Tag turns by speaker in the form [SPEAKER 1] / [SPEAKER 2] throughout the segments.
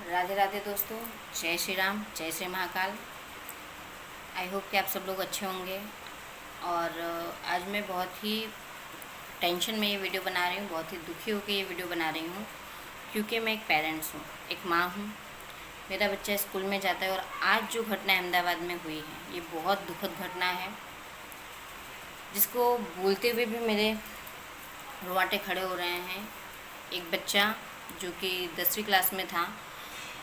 [SPEAKER 1] राधे राधे दोस्तों, जय श्री राम, जय श्री महाकाल। आई होप कि आप सब लोग अच्छे होंगे। और आज मैं बहुत ही टेंशन में ये वीडियो बना रही हूँ, बहुत ही दुखी होकर ये वीडियो बना रही हूँ, क्योंकि मैं एक पेरेंट्स हूँ, एक माँ हूँ। मेरा बच्चा स्कूल में जाता है और आज जो घटना अहमदाबाद में हुई है ये बहुत दुखद घटना है, जिसको बोलते हुए भी मेरे रोंगटे खड़े हो रहे हैं। एक बच्चा जो कि 10वीं क्लास में था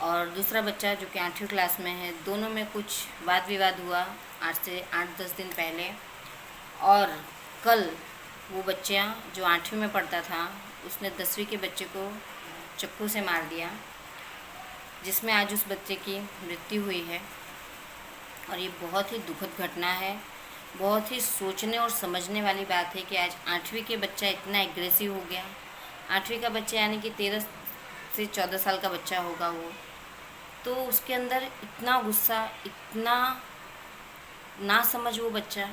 [SPEAKER 1] और दूसरा बच्चा जो कि 8वीं क्लास में है, दोनों में कुछ वाद विवाद हुआ आज से 8-10 दिन पहले। और कल वो बच्चा जो 8वीं में पढ़ता था उसने 10वीं के बच्चे को चाकू से मार दिया, जिसमें आज उस बच्चे की मृत्यु हुई है। और ये बहुत ही दुखद घटना है, बहुत ही सोचने और समझने वाली बात है कि आज 8वीं के बच्चा इतना एग्रेसिव हो गया। 8वीं का बच्चा यानी कि 13 से 14 साल का बच्चा होगा वो, तो उसके अंदर इतना गुस्सा, इतना ना समझ वो बच्चा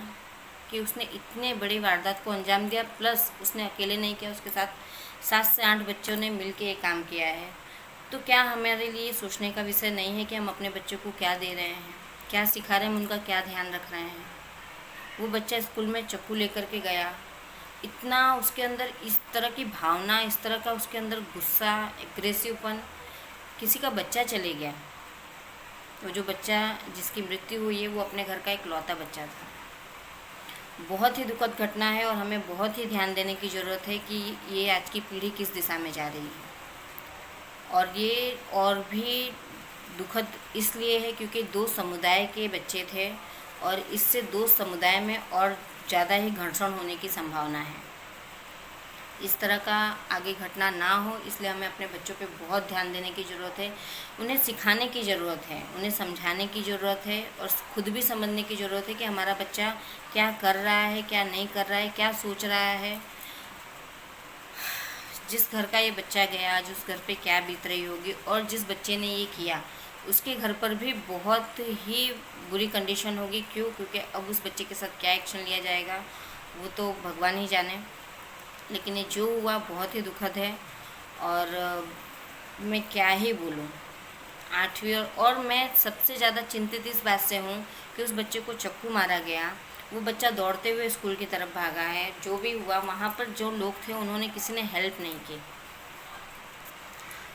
[SPEAKER 1] कि उसने इतने बड़ी वारदात को अंजाम दिया। प्लस उसने अकेले नहीं किया, उसके साथ 7 से 8 बच्चों ने मिलकर ये काम किया है। तो क्या हमारे लिए सोचने का विषय नहीं है कि हम अपने बच्चों को क्या दे रहे हैं, क्या सिखा रहे हैं, उनका क्या ध्यान रख रहे हैं। वो बच्चा स्कूल में चाकू लेकर के गया, इतना उसके अंदर इस तरह की भावना, इस तरह का उसके अंदर गुस्सा, एग्रेसिवपन। किसी का बच्चा चले गया, वो जो बच्चा जिसकी मृत्यु हुई है वो अपने घर का इकलौता बच्चा था। बहुत ही दुखद घटना है और हमें बहुत ही ध्यान देने की ज़रूरत है कि ये आज की पीढ़ी किस दिशा में जा रही है। और ये और भी दुखद इसलिए है क्योंकि 2 समुदाय के बच्चे थे और इससे 2 समुदाय में और ज़्यादा ही घर्षण होने की संभावना है। इस तरह का आगे घटना ना हो, इसलिए हमें अपने बच्चों पे बहुत ध्यान देने की ज़रूरत है। उन्हें सिखाने की ज़रूरत है, उन्हें समझाने की ज़रूरत है और खुद भी समझने की ज़रूरत है कि हमारा बच्चा क्या कर रहा है, क्या नहीं कर रहा है, क्या सोच रहा है। जिस घर का ये बच्चा गया, आज उस घर पे क्या बीत रही होगी, और जिस बच्चे ने ये किया उसके घर पर भी बहुत ही बुरी कंडीशन होगी। क्यों? क्योंकि अब उस बच्चे के साथ क्या एक्शन लिया जाएगा वो तो भगवान ही जाने। लेकिन ये जो हुआ बहुत ही दुखद है और मैं क्या ही बोलूँ। 8वीं और मैं सबसे ज़्यादा चिंतित इस बात से हूँ कि उस बच्चे को चाकू मारा गया, वो बच्चा दौड़ते हुए स्कूल की तरफ भागा है। जो भी हुआ वहाँ पर जो लोग थे उन्होंने किसी ने हेल्प नहीं की।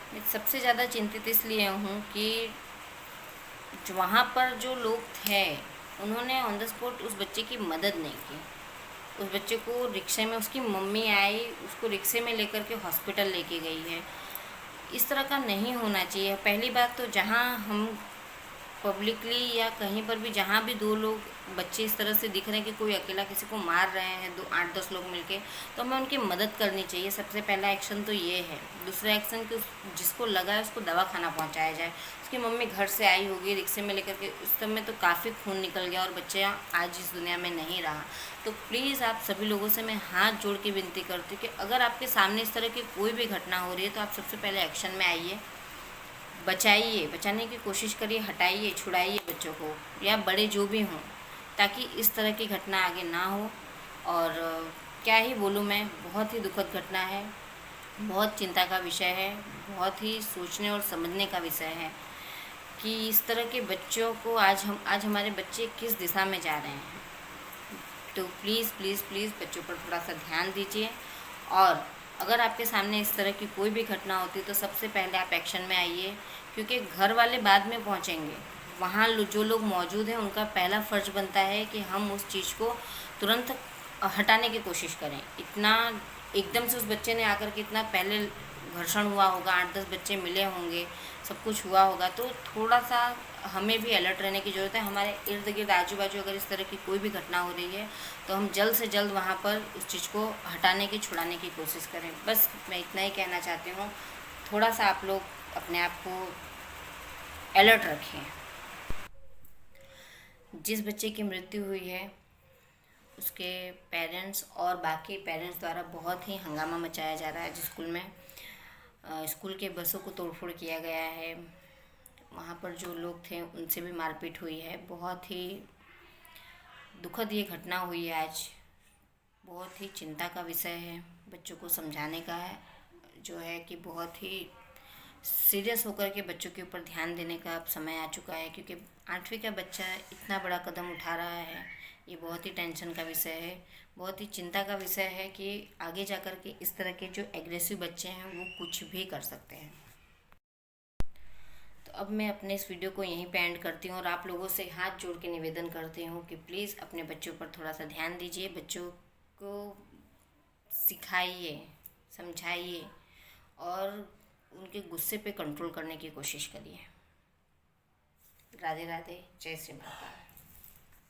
[SPEAKER 1] मैं सबसे ज़्यादा चिंतित इसलिए हूँ कि वहाँ पर जो लोग थे उन्होंने ऑन द स्पॉट उस बच्चे की मदद नहीं की। उस बच्चे को रिक्शे में उसकी मम्मी आई, उसको रिक्शे में लेकर के हॉस्पिटल लेके गई है। इस तरह का नहीं होना चाहिए। पहली बात तो जहाँ हम पब्लिकली या कहीं पर भी जहाँ भी 2 लोग बच्चे इस तरह से दिख रहे हैं कि कोई अकेला किसी को मार रहे हैं, 8-10 लोग मिलके, तो हमें उनकी मदद करनी चाहिए। सबसे पहला एक्शन तो ये है। दूसरा एक्शन कि जिसको लगा है उसको दवा खाना पहुँचाया जाए। उसकी मम्मी घर से आई होगी रिक्शे में लेकर के, उस समय तो काफ़ी खून निकल गया और बच्चा आज इस दुनिया में नहीं रहा। तो प्लीज़ आप सभी लोगों से मैं हाथ जोड़ के विनती करती हूँ कि अगर आपके सामने इस तरह की कोई भी घटना हो रही है तो आप सबसे पहले एक्शन में आइए, बचाइए, बचाने की कोशिश करिए, हटाइए, छुड़ाइए बच्चों को या बड़े जो भी हों, ताकि इस तरह की घटना आगे ना हो। और क्या ही बोलूँ मैं, बहुत ही दुखद घटना है, बहुत चिंता का विषय है, बहुत ही सोचने और समझने का विषय है कि इस तरह के बच्चों को आज हमारे बच्चे किस दिशा में जा रहे हैं। तो प्लीज़ प्लीज़ प्लीज़ बच्चों पर थोड़ा सा ध्यान दीजिए। और अगर आपके सामने इस तरह की कोई भी घटना होती है तो सबसे पहले आप एक्शन में आइए, क्योंकि घर वाले बाद में पहुंचेंगे। वहाँ जो लोग मौजूद हैं उनका पहला फ़र्ज़ बनता है कि हम उस चीज़ को तुरंत हटाने की कोशिश करें। इतना एकदम से उस बच्चे ने आकर के इतना पहले घर्षण हुआ होगा, 8-10 बच्चे मिले होंगे, सब कुछ हुआ होगा, तो थोड़ा सा हमें भी अलर्ट रहने की ज़रूरत है। हमारे इर्द गिर्द आजू बाजू अगर इस तरह की कोई भी घटना हो रही है तो हम जल्द से जल्द वहाँ पर उस चीज़ को हटाने की, छुड़ाने की कोशिश करें। बस मैं इतना ही कहना चाहती हूँ। थोड़ा सा आप लोग अपने आप को अलर्ट रखें। जिस बच्चे की मृत्यु हुई है उसके पेरेंट्स और बाकी पेरेंट्स द्वारा बहुत ही हंगामा मचाया जा रहा है। जिस स्कूल में स्कूल के बसों को तोड़फोड़ किया गया है, वहाँ पर जो लोग थे उनसे भी मारपीट हुई है। बहुत ही दुखद ये घटना हुई है आज, बहुत ही चिंता का विषय है। बच्चों को समझाने का है जो है कि बहुत ही सीरियस होकर के बच्चों के ऊपर ध्यान देने का अब समय आ चुका है, क्योंकि 8वीं का बच्चा इतना बड़ा कदम उठा रहा है। ये बहुत ही टेंशन का विषय है, बहुत ही चिंता का विषय है कि आगे जाकर के इस तरह के जो एग्रेसिव बच्चे हैं वो कुछ भी कर सकते हैं। तो अब मैं अपने इस वीडियो को यहीं पे एंड करती हूँ और आप लोगों से हाथ जोड़ के निवेदन करती हूँ कि प्लीज़ अपने बच्चों पर थोड़ा सा ध्यान दीजिए, बच्चों को सिखाइए, समझाइए और उनके गुस्से पे कंट्रोल करने की कोशिश करिए। राधे राधे, जय श्री माता।